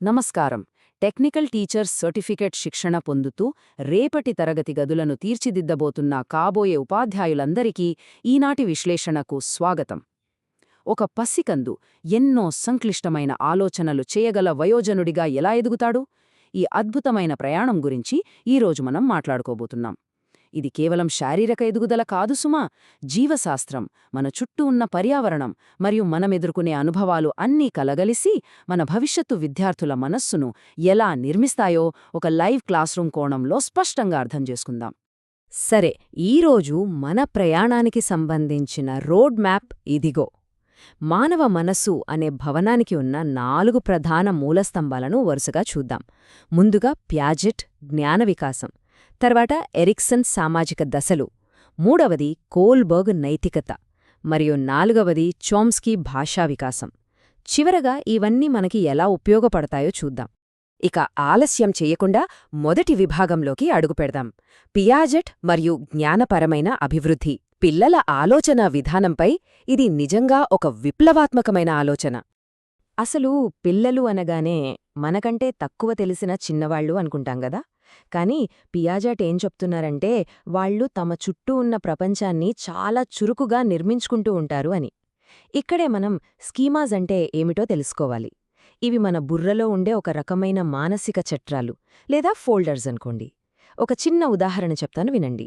నమస్కారం. Technical teachers certificate శిక్షణ పొందుతూ రేపటి తరగతి గదులను తీర్చిదిద్దబోతున్న కాబోయే ఉపాధ్యాయులందరికీ ఈనాటి విశ్లేషణకు స్వాగతం. ఒక పసికందు ఎన్నో సంక్లిష్టమైన ఆలోచనలు చేయగల వయోజనుడిగా ఎలా ఎదుగుతాడు? ఈ అద్భుతమైన ప్రయాణం గురించి ఈరోజు మనం మాట్లాడుకోబోతున్నాం. ఇది కేవలం శారీరక ఎదుగుదల కాదు సుమా, జీవశాస్త్రం, మన చుట్టూ ఉన్న పర్యావరణం మరియు మనమెదుర్కొనే అనుభవాలు అన్నీ కలగలిసి మన భవిష్యత్తు విద్యార్థుల మనస్సును ఎలా నిర్మిస్తాయో ఒక లైవ్ క్లాస్రూమ్ కోణంలో స్పష్టంగా అర్థం చేసుకుందాం. సరే, ఈరోజు మన ప్రయాణానికి సంబంధించిన రోడ్ మ్యాప్ ఇదిగో. మానవ మనస్సు అనే భవనానికి ఉన్న 4 ప్రధాన మూలస్తంభాలను వరుసగా చూద్దాం. ముందుగా ప్యాజెట్ జ్ఞాన వికాసం, తర్వాత ఎరిక్సన్ సామాజిక దశలు, మూడవది కోల్బర్గ్ నైతికత, మరియు 4వది చోమ్స్కీ భాషా వికాసం. చివరగా ఇవన్నీ మనకి ఎలా ఉపయోగపడతాయో చూద్దాం. ఇక ఆలస్యం చెయ్యకుండా మొదటి విభాగంలోకి అడుగుపెడదాం. పియాజెట్ మరియు జ్ఞానపరమైన అభివృద్ధి. పిల్లల ఆలోచనా విధానంపై ఇది నిజంగా ఒక విప్లవాత్మకమైన ఆలోచన. అసలు పిల్లలు అనగానే మనకంటే తక్కువ తెలిసిన చిన్నవాళ్లు అనుకుంటాం గదా. కానీ పియాజెట్ ఏం చెప్తున్నారంటే వాళ్లు తమ చుట్టూ ఉన్న ప్రపంచాన్ని చాలా చురుకుగా నిర్మించుకుంటూ ఉంటారు అని. ఇక్కడే మనం స్కీమాస్ అంటే ఏమిటో తెలుసుకోవాలి. ఇవి మన బుర్రలో ఉండే ఒక రకమైన మానసిక చట్రాలు లేదా ఫోల్డర్స్ అనుకోండి. ఒక చిన్న ఉదాహరణ చెప్తాను వినండి.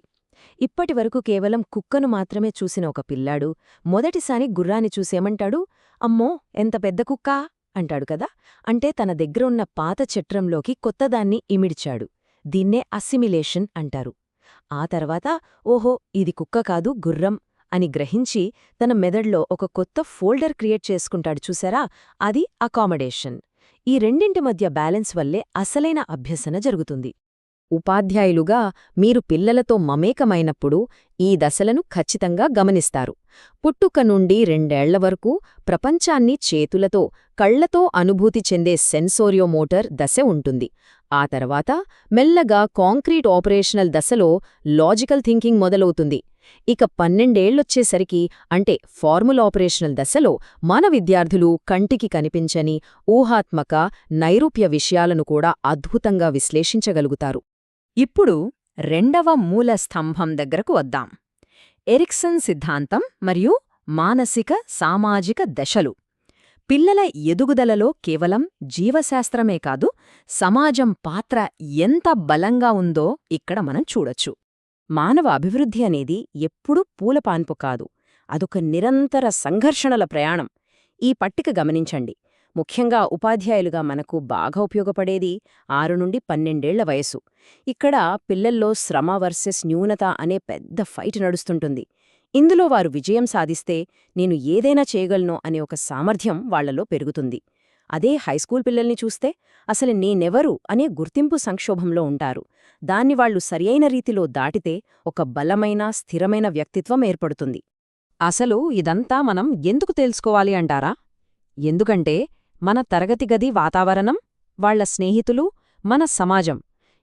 ఇప్పటివరకు కేవలం కుక్కను మాత్రమే చూసిన ఒక పిల్లాడు మొదటిసారి గుర్రాన్ని చూసేమంటాడు, అమ్మో ఎంత పెద్ద కుక్కా అంటాడు కదా. అంటే తన దగ్గర ఉన్న పాత చట్రంలోకి కొత్తదాన్ని ఇమిడ్చాడు. దీన్నే అసిమిలేషన్ అంటారు. ఆ తర్వాత ఓహో ఇది కుక్క కాదు గుర్రం అని గ్రహించి తన మెదడ్లో ఒక కొత్త ఫోల్డర్ క్రియేట్ చేసుకుంటాడు చూసారా, అది అకామడేషన్. ఈ రెండింటి మధ్య బ్యాలెన్స్ వల్లే అసలైన అభ్యసన జరుగుతుంది. ఉపాధ్యాయులుగా మీరు పిల్లలతో మమేకమైనప్పుడు ఈ దశలను ఖచ్చితంగా గమనిస్తారు. పుట్టుక నుండి 2 ఏళ్ల వరకు ప్రపంచాన్ని చేతులతో, కళ్లతో అనుభూతి చెందే సెన్సోరియోమోటర్ దశ ఉంటుంది. ఆ తర్వాత మెల్లగా కాంక్రీట్ ఆపరేషనల్ దశలో లాజికల్ థింకింగ్ మొదలవుతుంది. ఇక 12 ఏళ్లొచ్చేసరికి అంటే ఫార్ముల్ ఆపరేషనల్ దశలో మన విద్యార్థులు కంటికి కనిపించని ఊహాత్మక, నైరూప్య విషయాలను కూడా అద్భుతంగా విశ్లేషించగలుగుతారు. ఇప్పుడు 2వ మూల స్తంభం దగ్గరకు వద్దాం. ఎరిక్సన్ సిద్ధాంతం మరియు మానసిక సామాజిక దశలు. పిల్లల ఎదుగుదలలో కేవలం జీవశాస్త్రమే కాదు, సమాజం పాత్ర ఎంత బలంగా ఉందో ఇక్కడ మనం చూడొచ్చు. మానవ అభివృద్ధి అనేది ఎప్పుడూ పూలపాన్పు కాదు, అదొక నిరంతర సంఘర్షణల ప్రయాణం. ఈ పట్టిక గమనించండి. ముఖ్యంగా ఉపాధ్యాయులుగా మనకు బాగా ఉపయోగపడేది 6 నుండి 12 ఏళ్ల వయసు. ఇక్కడ పిల్లల్లో శ్రమ వర్సెస్ న్యూనత అనే పెద్ద ఫైట్ నడుస్తుంటుంది. ఇందులో వారు విజయం సాధిస్తే నేను ఏదైనా చేయగలను అనే ఒక సామర్థ్యం వాళ్లలో పెరుగుతుంది. అదే హైస్కూల్ పిల్లల్ని చూస్తే అసలు నేనెవరు అనే గుర్తింపు సంక్షోభంలో ఉంటారు. దాన్ని వాళ్లు సరియైన రీతిలో దాటితే ఒక బలమైన, స్థిరమైన వ్యక్తిత్వం ఏర్పడుతుంది. అసలు ఇదంతా మనం ఎందుకు తెలుసుకోవాలి అంటారా? ఎందుకంటే మన తరగతి గది వాతావరణం, వాళ్ల స్నేహితులు, మన సమాజం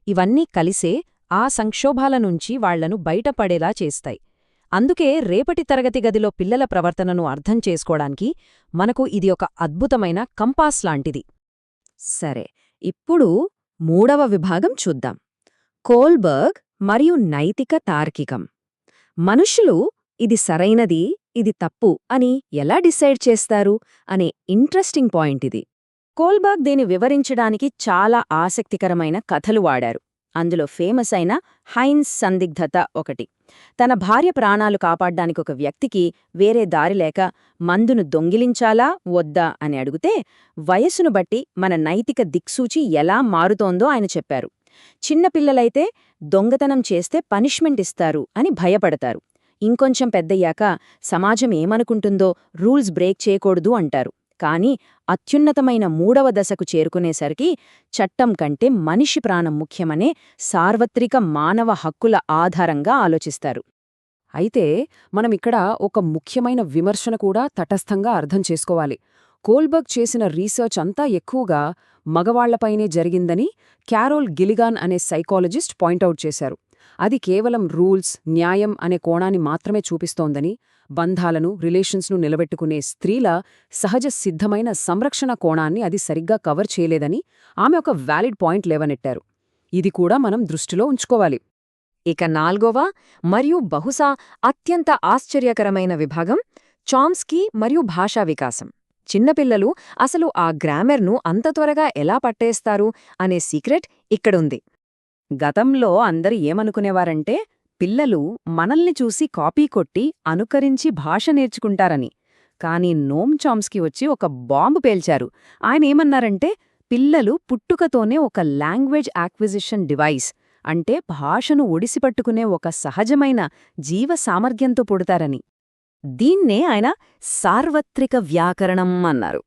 ఇవన్నీ కలిసే ఆ సంక్షోభాల నుంచి వాళ్లను బయటపడేలా చేస్తాయి. అందుకే రేపటి తరగతి గదిలో పిల్లల ప్రవర్తనను అర్థం చేసుకోవడానికి మనకు ఇది ఒక అద్భుతమైన కంపాస్ లాంటిది. సరే, ఇప్పుడు 3వ విభాగం చూద్దాం. కోల్బర్గ్ మరియు నైతిక తార్కికం. మనుషులు ఇది సరైనది, ఇది తప్పు అని ఎలా డిసైడ్ చేస్తారు అనే ఇంట్రెస్టింగ్ పాయింట్ ఇది. కోల్బర్గ్ దీన్ని వివరించడానికి చాలా ఆసక్తికరమైన కథలు వాడారు. అందులో ఫేమస్ అయిన హైన్స్ సందిగ్ధత ఒకటి. తన భార్య ప్రాణాలు కాపాడ్డానికి ఒక వ్యక్తికి వేరే దారి లేక మందును దొంగిలించాలా వద్దా అని అడిగితే వయస్సును బట్టి మన నైతిక దిక్సూచి ఎలా మారుతోందో ఆయన చెప్పారు. చిన్నపిల్లలైతే దొంగతనం చేస్తే పనిష్మెంట్ ఇస్తారు అని భయపడతారు. ఇంకొంచెం పెద్దయ్యాక సమాజం ఏమనుకుంటుందో రూల్స్ బ్రేక్ చేయకూడదు అంటారు. కానీ అత్యున్నతమైన 3వ దశకు చేరుకునేసరికి చట్టం కంటే మనిషి ప్రాణం ముఖ్యమనే సార్వత్రిక మానవ హక్కుల ఆధారంగా ఆలోచిస్తారు. అయితే మనమిక్కడ ఒక ముఖ్యమైన విమర్శన కూడా తటస్థంగా అర్థం చేసుకోవాలి. కోల్బర్గ్ చేసిన రీసెర్చ్ అంతా ఎక్కువగా మగవాళ్లపైనే జరిగిందని క్యారోల్ గిలిగాన్ అనే సైకాలజిస్ట్ పాయింటౌట్ చేశారు. అది కేవలం రూల్స్, న్యాయం అనే కోణాన్ని మాత్రమే చూపిస్తోందని, బంధాలను, రిలేషన్స్ను నిలబెట్టుకునే స్త్రీల సహజ సిద్ధమైన సంరక్షణ కోణాన్ని అది సరిగ్గా కవర్ చేయలేదని ఆమె ఒక వ్యాలిడ్ పాయింట్ లేవనెట్టారు. ఇది కూడా మనం దృష్టిలో ఉంచుకోవాలి. ఇక 4వ మరియు బహుశా అత్యంత ఆశ్చర్యకరమైన విభాగం చామ్స్కీ మరియు భాషా వికాసం. చిన్నపిల్లలు అసలు ఆ గ్రామర్ను అంత త్వరగా ఎలా పట్టేస్తారు అనే సీక్రెట్ ఇక్కడుంది. గతంలో అందరు ఏమనుకునేవారంటే పిల్లలు మనల్ని చూసి కాపీ కొట్టి అనుకరించి భాష నేర్చుకుంటారని. కానీ నోమ్ చామ్స్కీ వచ్చి ఒక బాంబు పేల్చారు. ఆయనేమన్నారంటే పిల్లలు పుట్టుకతోనే ఒక లాంగ్వేజ్ యాక్విజిషన్ డివైస్, అంటే భాషను ఒడిసిపట్టుకునే ఒక సహజమైన జీవ సామర్థ్యంతో పుడతారని. దీన్నే ఆయన సార్వత్రిక వ్యాకరణం అన్నారు.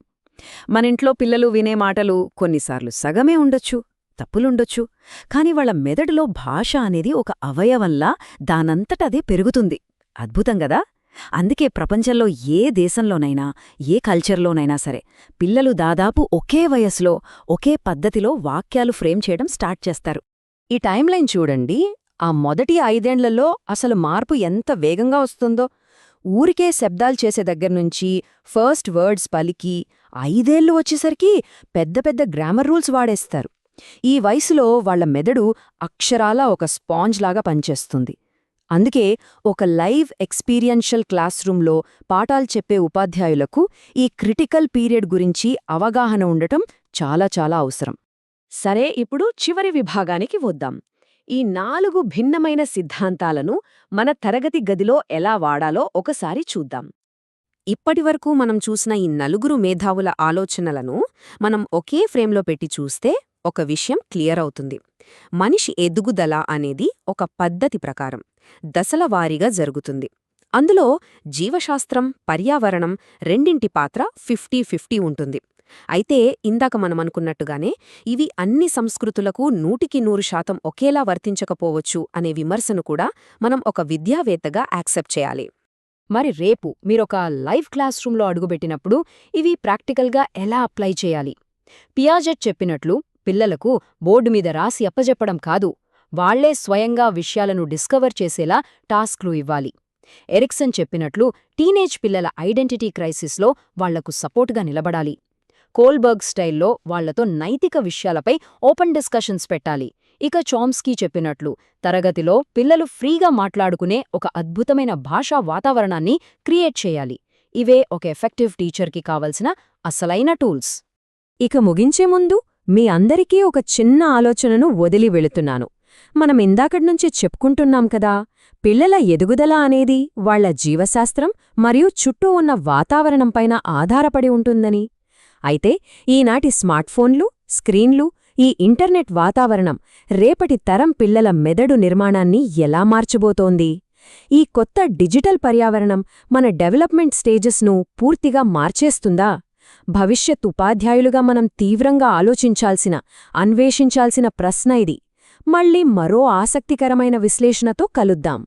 మనింట్లో పిల్లలు వినే మాటలు కొన్నిసార్లు సగమే ఉండొచ్చు, తప్పులుండొచ్చు, కాని వాళ్ల మెదడులో భాష అనేది ఒక అవయవంలా దానంతటదే పెరుగుతుంది. అద్భుతం గదా? అందుకే ప్రపంచంలో ఏ దేశంలోనైనా, ఏ కల్చర్లోనైనా సరే పిల్లలు దాదాపు ఒకే వయసులో, ఒకే పద్ధతిలో వాక్యాలు ఫ్రేమ్ చేయడం స్టార్ట్ చేస్తారు. ఈ టైంలైన్ చూడండి. ఆ మొదటి 5 ఏళ్లలో అసలు మార్పు ఎంత వేగంగా వస్తుందో. ఊరికే శబ్దాలు చేసే దగ్గర్నుంచి ఫస్ట్ వర్డ్స్ పలికి 5 ఏళ్లు వచ్చేసరికి పెద్ద పెద్ద గ్రామర్ రూల్స్ వాడేస్తారు. ఈ వయసులో వాళ్ల మెదడు అక్షరాలా ఒక స్పాంజ్ లాగా పనిచేస్తుంది. అందుకే ఒక లైవ్ ఎక్స్పీరియన్షియల్ క్లాస్ రూంలో పాఠాలు చెప్పే ఉపాధ్యాయులకు ఈ క్రిటికల్ పీరియడ్ గురించి అవగాహన ఉండటం చాలా చాలా అవసరం. సరే, ఇప్పుడు చివరి విభాగానికి వద్దాం. ఈ 4 భిన్నమైన సిద్ధాంతాలను మన తరగతి గదిలో ఎలా వాడాలో ఒకసారి చూద్దాం. ఇప్పటివరకు మనం చూసిన ఈ 4 మేధావుల ఆలోచనలను మనం ఒకే ఫ్రేమ్లో పెట్టి చూస్తే ఒక విషయం క్లియర్ అవుతుంది. మనిషి ఎదుగుదల అనేది ఒక పద్ధతి ప్రకారం దశల వారీగా జరుగుతుంది. అందులో జీవశాస్త్రం, పర్యావరణం రెండింటి పాత్ర 50-50 ఉంటుంది. అయితే ఇందాక మనమనుకున్నట్టుగానే ఇవి అన్ని సంస్కృతులకు 100% ఒకేలా వర్తించకపోవచ్చు అనే విమర్శను కూడా మనం ఒక విద్యావేత్తగా యాక్సెప్ట్ చేయాలి. మరి రేపు మీరొక లైవ్ క్లాస్ రూంలో అడుగుపెట్టినప్పుడు ఇవి ప్రాక్టికల్గా ఎలా అప్లై చేయాలి? పియాజెట్ చెప్పినట్లు పిల్లలకు బోర్డు మీద రాసి అప్పజెప్పడం కాదు, వాళ్లే స్వయంగా విషయాలను డిస్కవర్ చేసేలా టాస్క్లు ఇవ్వాలి. ఎరిక్సన్ చెప్పినట్లు టీనేజ్ పిల్లల ఐడెంటిటీ క్రైసిస్లో వాళ్లకు సపోర్టుగా నిలబడాలి. కోల్బర్గ్ స్టైల్లో వాళ్లతో నైతిక విషయాలపై ఓపెన్ డిస్కషన్స్ పెట్టాలి. ఇక చామ్స్కీ చెప్పినట్లు తరగతిలో పిల్లలు ఫ్రీగా మాట్లాడుకునే ఒక అద్భుతమైన భాషా వాతావరణాన్ని క్రియేట్ చేయాలి. ఇవే ఒక ఎఫెక్టివ్ టీచర్కి కావలసిన అసలైన టూల్స్. ఇక ముగించే ముందు మీ అందరికీ ఒక చిన్న ఆలోచనను వదిలి వెళుతున్నాను. మనం ఇందాకడ్నుంచి చెప్పుకుంటున్నాం కదా, పిల్లల ఎదుగుదల అనేది వాళ్ల జీవశాస్త్రం మరియు చుట్టూ ఉన్న వాతావరణంపైన ఆధారపడి ఉంటుందని. అయితే ఈనాటి స్మార్ట్ఫోన్లు, స్క్రీన్లు, ఈ ఇంటర్నెట్ వాతావరణం రేపటి తరం పిల్లల మెదడు నిర్మాణాన్ని ఎలా మార్చబోతోంది? ఈ కొత్త డిజిటల్ పర్యావరణం మన డెవలప్మెంట్ స్టేజెస్ను పూర్తిగా మార్చేస్తుందా? భవిష్యత్ ఉపాధ్యాయులుగా మనం తీవ్రంగా ఆలోచించాల్సిన, అన్వేషించాల్సిన ప్రశ్న ఇది. మళ్ళీ మరో ఆసక్తికరమైన విశ్లేషణతో కలుద్దాం.